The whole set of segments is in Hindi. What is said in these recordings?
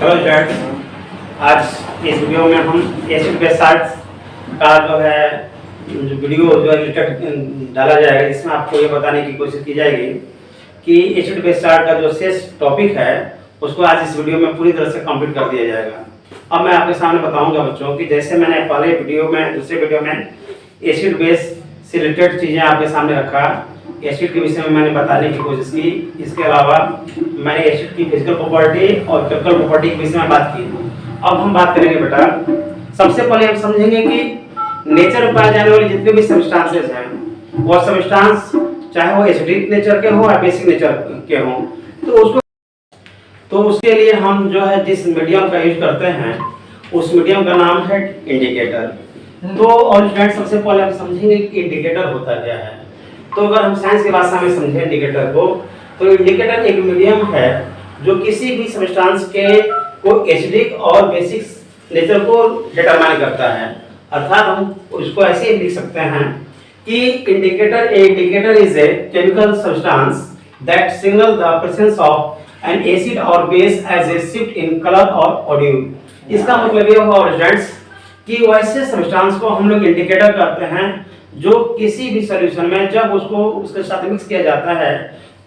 हेलो स्टूडेंट्स, आज इस वीडियो में हम एसिड बेस साल्ट्स का जो वीडियो जो है डाला जाएगा, जिसमें आपको ये बताने की कोशिश की जाएगी कि एसिड बेस साल्ट का जो शेष टॉपिक है उसको आज इस वीडियो में पूरी तरह से कंप्लीट कर दिया जाएगा। अब मैं आपके सामने बताऊंगा बच्चों कि जैसे मैंने पहले वीडियो में दूसरे वीडियो में एसिड बेस से रिलेटेड चीज़ें आपके सामने रखा, एसिड के विषय में मैंने बताने की कोशिश की। इसके अलावा मैंने एसिड की फिजिकल प्रॉपर्टी और केमिकल प्रॉपर्टी के विषय में बात की। अब हम बात करेंगे बेटा, सबसे पहले हम समझेंगे कि नेचर में पाए जाने वाले जितने भी सब्सटेंसेस हैं वो सब्सटेंस चाहे वो एसिडिक नेचर के हो या बेसिक नेचर के हो, तो उसके लिए हम जो है जिस मीडियम का यूज करते हैं उस मीडियम का नाम है इंडिकेटर। तो और स्टूडेंट सबसे पहले हम समझेंगे कि इंडिकेटर होता क्या है। तो अगर हम साइंस की भाषा में समझें इंडिकेटर को, तो इंडिकेटर एक मीडियम है जो किसी भी सब्सटेंस के को एसिडिक और बेसिक नेचर को डिटरमाइन करता है। अर्थात हम उसको ऐसे ही लिख सकते हैं कि indicator is a chemical substance that signal the presence of an acid और base as a shift in colour और ऑडियो। इसका मतलब ये हुआ स्टूडेंट्स कि वैसे सब्सटेंस को हम लोग इंडिकेटर कहते हैं जो किसी भी सॉल्यूशन में जब उसको उसके साथ मिक्स किया जाता है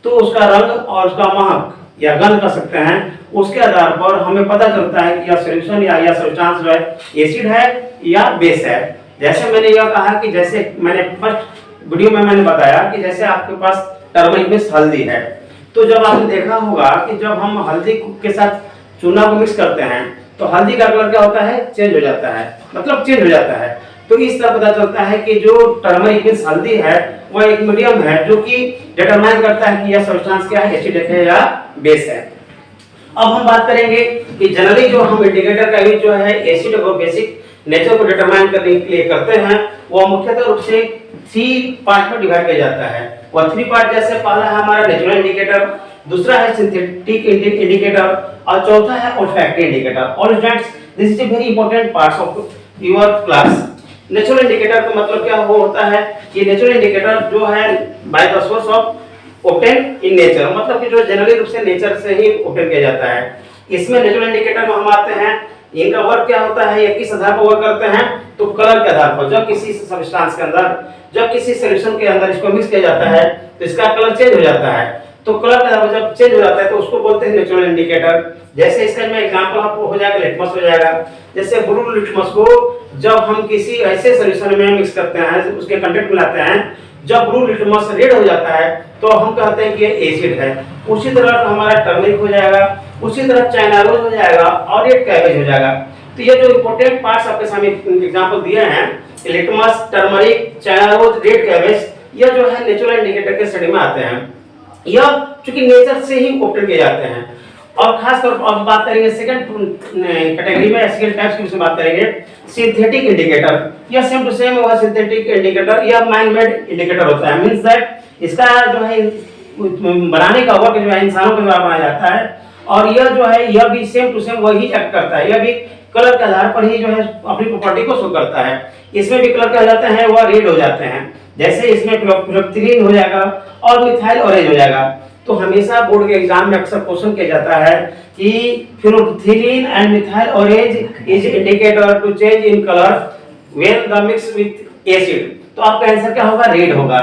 तो उसका रंग और उसका महक या गंध कर सकते हैं, उसके आधार पर हमें पता चलता है कि यह सॉल्यूशन या यह सब्सटेंस जो है एसिड है या बेस है। जैसे मैंने यह कहा कि जैसे मैंने फर्स्ट वीडियो में मैंने बताया कि जैसे आपके पास टर्मरिक मिक्स हल्दी है, तो जब आपने देखा होगा कि जब हम हल्दी के साथ चूना को मिक्स करते हैं तो हल्दी का कलर क्या होता है, चेंज हो जाता है, मतलब चेंज हो जाता है। तो इस तरह पता चलता है कि जो टर्मरिक मिक्स हल्दी है वह एक मीडियम है जो कि डिटरमाइन करता है कि यह सब्सटेंस क्या है, एसिड है या बेस है। अब हम बात करेंगे कि जनरली जो हम इंडिकेटर का यूज जो है एसिड और बेसिक नेचर को डिटरमाइन करने के लिए करते हैं वो मुख्यतः रूप से 3 पार्ट में डिवाइड किया जाता है। वह 3 पार्ट जैसे पहला है हमारा नेचुरल इंडिकेटर, दूसरा है सिंथेटिक इंडिकेटर और चौथा है ओल्फैक्टरी इंडिकेटर। और students, this is a very important parts of your class. Natural indicator का मतलब क्या होता है कि नेचुरल इंडिकेटर जो है by the source of obtain in nature, मतलब कि जो जनरली रूप से नेचर से ही ऑब्टेन किया जाता है। इसमें नेचुरल इंडिकेटर में हम आते हैं, इनका वर्क क्या होता है या किस आधार पर वर्क करते हैं, तो कलर के आधार पर। जब किसी सब्सटेंस के अंदर, जब किसी सॉल्यूशन के अंदर इसको मिक्स किया जाता है तो इसका कलर चेंज हो जाता है। तो कलर के आधार पर जब चेंज हो जाता है तो उसको बोलते हैं नेचुरल इंडिकेटर। जैसे इसका में एग्जांपल आपको हो जाएगा, लिटमस हो जाएगा। जैसे ब्लू लिटमस को जब हम किसी ऐसे सॉल्यूशन में मिक्स करते हैं, उसके कंटेंट मिलाते हैं, जब ब्लू लिटमस रेड हो जाता है तो हम कहते हैं कि ये एसिड है। उसी तरह हमारा टर्मरिक हो जाएगा, उसी तरह चाइना रोज हो जाएगा और ये कैबेज हो जाएगा। तो ये जो इंपॉर्टेंट पार्ट्स आपके सामने एग्जांपल दिए हैं, litmus, turmeric, China rose, red cabbage, ये जो है नेचुरल इंडिकेटर के स्टडी में आते हैं। यह चूंकि नेचर से ही ऑब्टेन किए जाते हैं। और खास तौर पर अब बात करेंगे सेकंड कैटेगरी में, सेकंड टाइप्स की विषय में बात करेंगे, सिंथेटिक इंडिकेटर। यह सेम टू सेम वह सिंथेटिक इंडिकेटर या मैन मेड इंडिकेटर होता है। मींस दैट इसका जो है बनाने का वर्क जो है इंसानों के द्वारा बनाया जाता है और यह जो है यह भी सेम टू सेम वही एक्ट करता है। यह भी कलर के आधार पर ही जो है अपनी प्रॉपर्टी को शो करता है। इसमें भी कलर क्या जाते हैं, वह रेड हो जाते हैं। जैसे इसमें फिनोल्फथालीन हो जाएगा और मिथाइल ऑरेंज हो जाएगा। तो हमेशा बोर्ड के एग्जाम में अक्सर क्वेश्चन किया जाता है कि phenolphthalein and methyl orange is indicator to change in colour when the mix with acid. तो आपका आंसर क्या होगा, रेड होगा।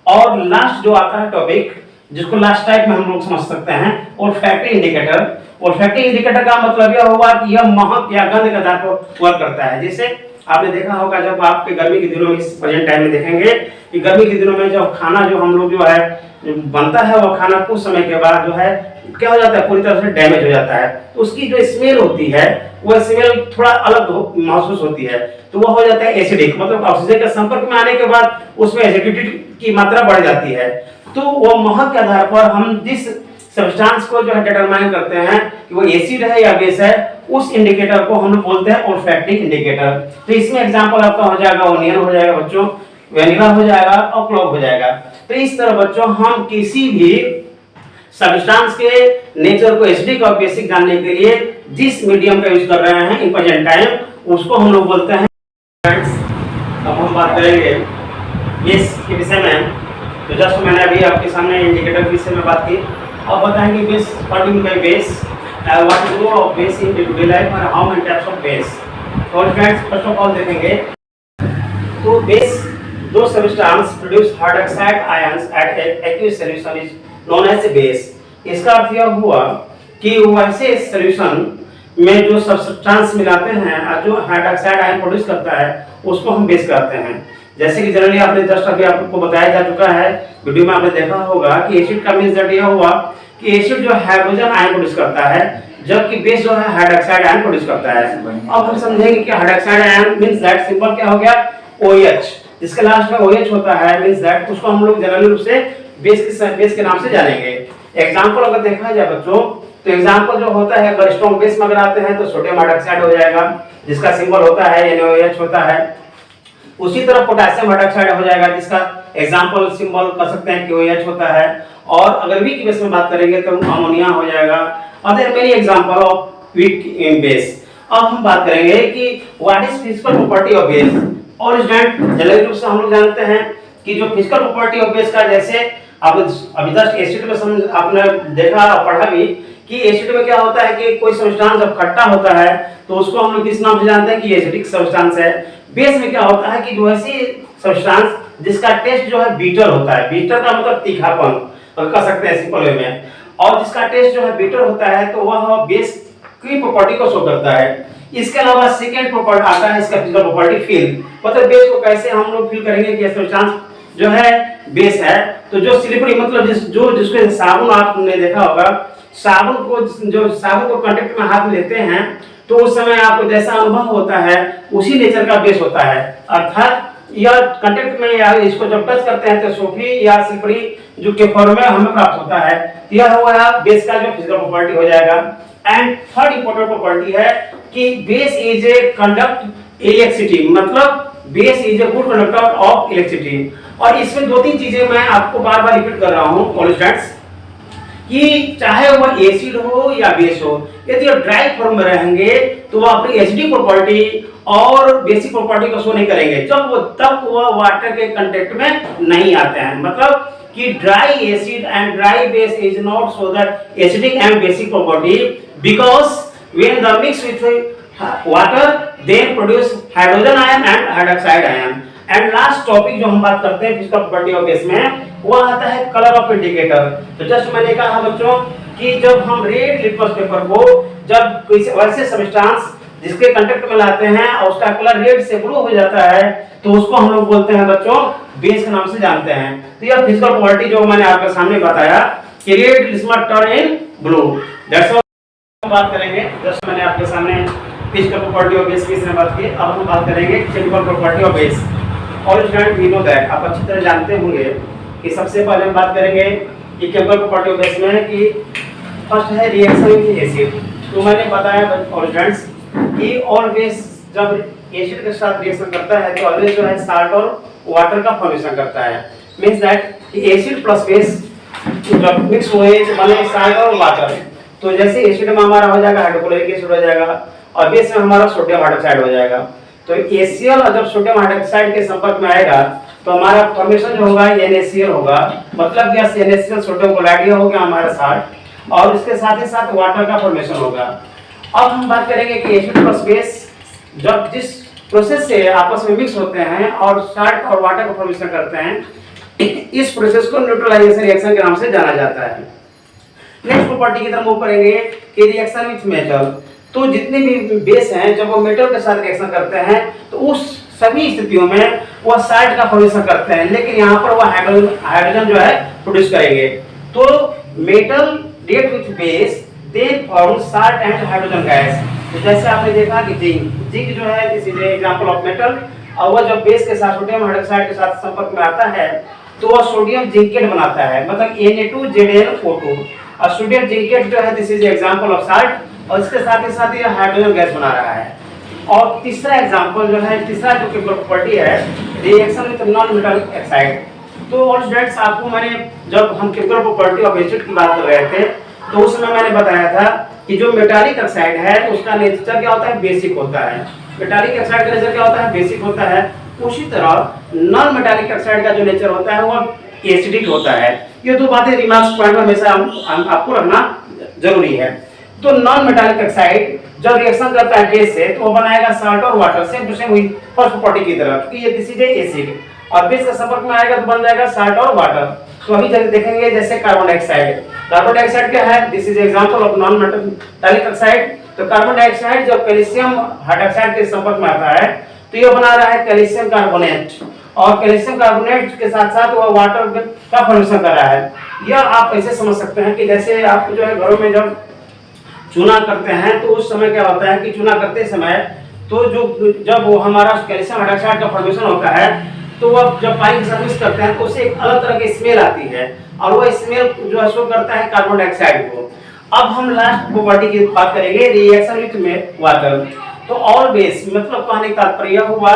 और लास्ट जो आता है टॉपिक, जिसको लास्ट टाइप में हम लोग समझ सकते हैं, ओल्फैक्टरी इंडिकेटर। ओल्फैक्टरी इंडिकेटर का मतलब यह होगा कि यह महक या गंध के आधार पर वर्क करता है। जैसे आपने देखा होगा जब आपके गर्मी के दिनों में, इस प्रेजेंट टाइम में देखेंगे कि गर्मी के दिनों में जब खाना जो हम लोग जो है बनता है वह खाना कुछ समय के बाद जो है क्या हो जाता है, पूरी तरह से डैमेज हो जाता है। तो उसकी जो स्मेल होती है वह स्मेल थोड़ा अलग महसूस होती है, तो वह हो जाता है एसिडिक, मतलब ऑक्सीजन के संपर्क में आने के बाद उसमें एसिडिटी की मात्रा बढ़ जाती है। तो वह महक के आधार पर हम जिस सब्सटेंस को जो है डिटरमाइन करते हैं कि वो एसिड है या बेस है, उस इंडिकेटर को हम लोग बोलते हैं ओल्फैक्टरी इंडिकेटर। तो इसमें एग्जांपल आपका हो जाएगा ओनियन हो जाएगा बच्चों, वेनिला हो जाएगा और क्लोव हो जाएगा। तो इस तरह बच्चों हम किसी भी सब्सटेंस के नेचर को एसिडिक और बेसिक जानने के लिए जिस मीडियम का यूज कर रहे हैं इन प्रेजेंट टाइम, उसको हम लोग बोलते हैं। अब हम बात करेंगे बेस के विषय में। तो जस्ट मैंने अभी आपके सामने इंडिकेटर के विषय में बात की। अब बताएंगे base, what do mean by base, what is the role of base in day-to-day life and how many types of base. तो फ्रेंड्स फर्स्ट ऑफ ऑल देखेंगे तो बेस दो substance produce hydroxide ions at aqueous solution is known as base. इसका अर्थ यह हुआ कि वैसे सॉल्यूशन में जो सब्सटेंस मिलाते हैं जो हाइड्रोक्साइड आयन प्रोड्यूस करता है उसको हम बेस कहते हैं। जैसे कि जनरली आपने जस्ट अभी आपको बताया जा चुका है, वीडियो में आपने देखा होगा कि एसिड का मींस दैट यह हुआ कि एसिड जो हाइड्रोजन आयन प्रोड्यूस करता है जबकि बेस जो है हाइड्रोक्साइड आयन प्रोड्यूस करता है। अब हम समझेंगे कि hydroxide ion means that simple क्या हो गया OH, जिसके लास्ट में OH होता है मींस दैट उसको हम लोग जनरली रूप से बेस के नाम से जानेंगे। एग्जांपल अगर देखा जाए बच्चों तो एग्जांपल जो होता है अगर स्ट्रॉन्ग बेस में अगर आते हैं तो सोडियम हाइड्रोक्साइड हो जाएगा जिसका सिंबल होता है NaOH होता है। उसी तरह पोटेशियम हाइड्रोक्साइड हो जाएगा जिसका एग्जांपल सिंबल कर सकते हैं कि OH होता है। और अगर वीक बेस में बात करेंगे तो अमोनिया हो जाएगा। Other many example of weak base. अब हम बात करेंगे कि what is physical property of base. और स्टूडेंट जनरली रूप से हम लोग जानते हैं कि जो फिजिकल प्रॉपर्टी ऑफ बेस का जैसे आप अभी जस्ट एसिड में समझ आपने देखा और पढ़ा भी कि एसिड में क्या होता है कि कोई सब्सटेंस जब खट्टा होता है तो उसको हम लोग किस नाम से जानते हैं कि एसिडिक सब्सटेंस है। बेस में क्या होता है कि जो ऐसी सब्सटेंस जिसका टेस्ट जो है बीटर होता है, बीटर का मतलब तीखापन कह सकते हैं सिंपल वे में, और जिसका टेस्ट जो है बीटर होता है तो वह बेस की प्रॉपर्टी को शो करता है। इसके अलावा सेकंड प्रॉपर्टी आता है इसका फिजिकल प्रॉपर्टी फील, मतलब बेस को कैसे हम लोग फील करेंगे कि सब्सटेंस जो है बेस है। तो जो स्लिपरी मतलब जिसको साबुन आपने देखा होगा, साबुन को कांटेक्ट में हाथ लेते हैं तो उस समय आपको जैसा अनुभव होता है उसी नेचर का बेस होता है। अर्थात यह कांटेक्ट में या इसको जब टच करते हैं तो सोफी या स्लिपरी जो के फॉर्म में हमें प्राप्त होता है। यह हुआ बेस का जो फिजिकल प्रॉपर्टी हो जाएगा। एंड थर्ड इंपॉर्टेंट प्रॉपर्टी है कि base is a conduct electricity, मतलब base is a good conductor of electricity. और इसमें दो तीन चीजें मैं आपको बार बार रिपीट कर रहा हूं ऑल स्टूडेंट्स कि चाहे वह एसिड हो या बेस हो, यदि ड्राई फॉर्म में रहेंगे तो वह अपनी एसिडिक प्रॉपर्टी और बेसिक प्रॉपर्टी को शो नहीं करेंगे तब वह वाटर के कांटेक्ट में नहीं आते हैं। मतलब कि dry acid and dry base is not show that acidic and basic property because when the mix with water then produce hydrogen ion and hydroxide ion. And last topic जो हम बात करते हैं फिजिकल प्रॉपर्टी ऑफ बेस में वो आता है कलर ऑफ इंडिकेटर। तो जस्ट मैंने कहा बच्चों कि जब हम रेड लिटमस पेपर को जब किसी वैसे सब्सटेंस जिसके कांटेक्ट में लाते हैं और उसका कलर रेड से ब्लू हो जाता है तो उसको हम लोग बोलते हैं बच्चों बेस के नाम से जानते हैं। तो यह फिजिकल प्रॉपर्टी जो मैंने आपके सामने बताया कि red litmus turn in blue, that's all बात करेंगे। जस्ट मैंने आपके सामने फिजिकल प्रॉपर्टी ऑफ बेस की बात की। अब हम बात करेंगे केमिकल प्रॉपर्टी ऑफ बेस। और स्टूडेंट वी नो दैट आप अच्छी तरह जानते होंगे कि सबसे पहले हम बात करेंगे कि केमिकल प्रॉपर्टी ऑफ बेस में कि फर्स्ट है रिएक्शन विद एसिड। तो मैंने बताया और स्टूडेंट्स कि ऑल बेस जब एसिड के साथ रिएक्शन करता है तो ऑलवेज जो है साल्ट और वाटर का फॉर्मेशन करता है। मींस दैट कि एसिड प्लस बेस जब मिक्स हुए तो बने साल्ट और वाटर। तो जैसे एसिड में हमारा हो जाएगा हाइड्रोक्लोरिक एसिड हो जाएगा और बेस में हमारा सोडियम हाइड्रोक्साइड हो जाएगा। तो HCl जब सोडियम हाइड्रोक्साइड के संपर्क में आएगा तो हमारा फॉर्मेशन जो होगा NaCl होगा, मतलब कि NaCl सोडियम क्लोराइड हो गया हमारा साल्ट और इसके साथ ही साथ वाटर का फॉर्मेशन होगा। अब हम बात करेंगे कि एसिड प्लस बेस जब जिस प्रोसेस से आपस में मिक्स होते हैं और साल्ट और वाटर का फॉर्मेशन करते हैं इस प्रोसेस को न्यूट्रलाइजेशन रिएक्शन के नाम से जाना जाता है। नेक्स्ट प्रॉपर्टी की तरफ मूव करेंगे कि रिएक्शन विथ मेटल। तो जितने भी बेस हैं जब वो मेटल के साथ रिएक्शन करते हैं तो उस सभी स्थितियों में वो साल्ट का फॉर्मेशन करते हैं, लेकिन यहाँ पर वो हाइड्रोजन जो है प्रोड्यूस करेंगे। तो metal react with base then form salt and hydrogen gas. तो जैसे आपने देखा कि जिंक जो है this is example of metal, और वह जब बेस के साथ सोडियम हाइड्रोक्साइड के साथ संपर्क में आता है तो वह सोडियम जिंकेट बनाता है, मतलब Na2ZnO2। और सोडियम जिंकेट जो है this is example of salt और इसके साथ ही हाइड्रोजन गैस बना रहा है। और तीसरा एग्जांपल जो है तीसरा जो केमिकल प्रॉपर्टी है reaction with non metallic oxide. तो ऑल स्टूडेंट्स आपको मैंने जब हम केमिकल प्रॉपर्टी ऑफ एसिड की बात कर रहे थे तो उस समय मैंने बताया था कि जो मेटालिक ऑक्साइड है उसका नेचर क्या होता है, बेसिक होता है। मेटालिक ऑक्साइड का नेचर क्या होता है, बेसिक होता है। उसी तरह नॉन मेटालिक ऑक्साइड का जो नेचर होता है वो एसिडिक होता है। ये दो बातें रिमार्क्स पॉइंट में हमेशा आपको रखना जरूरी है। तो नॉन मेटालिक ऑक्साइड जब रिएक्शन करता है बेस से तो वो बनाएगा साल्ट और वाटर, सेम टू सेम वही फर्स्ट प्रॉपर्टी की तरह, क्योंकि ये दिस इज एसिड और बेस के संपर्क में आएगा तो बन जाएगा साल्ट और वाटर। तो अभी जब देखेंगे जैसे कार्बन डाइऑक्साइड, कार्बन डाइऑक्साइड क्या है, this is example of non metallic oxide. तो कार्बन डाइऑक्साइड जब कैल्शियम हाइड्रोक्साइड के संपर्क में आता है तो ये बना रहा है कैल्शियम कार्बोनेट, और कैल्शियम कार्बोनेट के साथ साथ वो वाटर का फॉर्मेशन कर रहा है। यह आप ऐसे समझ सकते हैं कि जैसे आप जो है घरों में जब चूना करते हैं तो उस समय क्या होता है कि चूना करते समय तो जो जब वो हमारा कैल्शियम हाइड्रोक्साइड का फॉर्मेशन होता है तो वो जब पानी के साथ मिक्स करते हैं तो उससे एक अलग तरह की स्मेल आती है, और वो स्मेल जो है शो करता है कार्बन डाइऑक्साइड को। अब हम लास्ट प्रॉपर्टी की बात करेंगे, रिएक्शन विथ वाटर। तो ऑल बेस मतलब कहने का तात्पर्य हुआ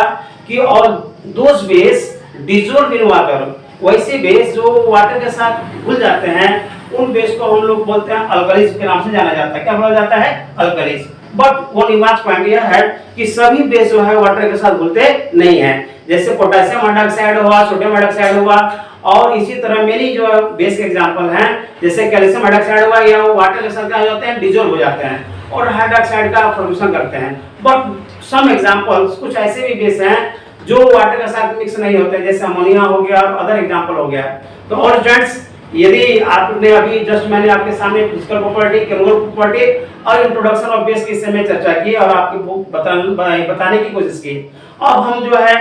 कि all those base dissolve in water, वैसे बेस जो वाटर के साथ घुल जाते हैं उन बेस को हम लोग बोलते हैं अल्कलीज के नाम से जाना जाता है। क्या बोला जाता है, alkalis. But one image point यह है कि सभी बेस जो है वाटर के साथ घुलते नहीं है, जैसे पोटेशियम हाइड्रोक्साइड हुआ, सोडियम हाइड्रोक्साइड हुआ, और इसी तरह मेनी जो बेस के एग्जांपल हैं जैसे कैल्शियम हाइड्रोक्साइड हुआ, या वाटर के साथ क्या हो जाते हैं, डिसॉल्व हो जाते हैं और हाइड्रोक्साइड का फॉर्मेशन करते हैं। बट सम एग्जांपल्स कुछ ऐसे भी बेस हैं जो वाटर के साथ मिक्स नहीं होते, जैसे अमोनिया हो गया और अदर एग्जांपल हो गया। तो ऑल स्टूडेंट्स, यदि आपने अभी जस्ट मैंने आपके सामने फिजिकल प्रॉपर्टी, केमिकल प्रॉपर्टी और इंट्रोडक्शन ऑफ बेस की समय चर्चा की और आपको बताने की कोशिश की। अब हम जो है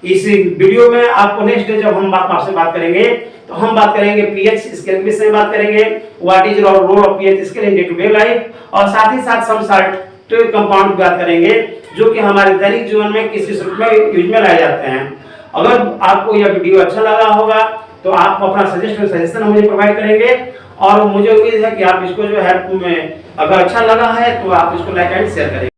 इस वीडियो में आपको नेक्स्ट डे जब हम आपसे बात करेंगे तो हम बात करेंगे पीएच स्केल के विषय में बात करेंगे, what is role of pH scale in day to day life, और साथ ही साथ सम साल्ट कंपाउंड की बात करेंगे जो कि हमारे दैनिक जीवन में किसी रूप में यूज में लाए जाते हैं। अगर आपको यह वीडियो अच्छा लगा होगा तो आप अपना सजेशन मुझे प्रोवाइड करेंगे, और मुझे उम्मीद है कि आप इसको जो है अगर अच्छा लगा है तो आप इसको लाइक एंड शेयर करेंगे।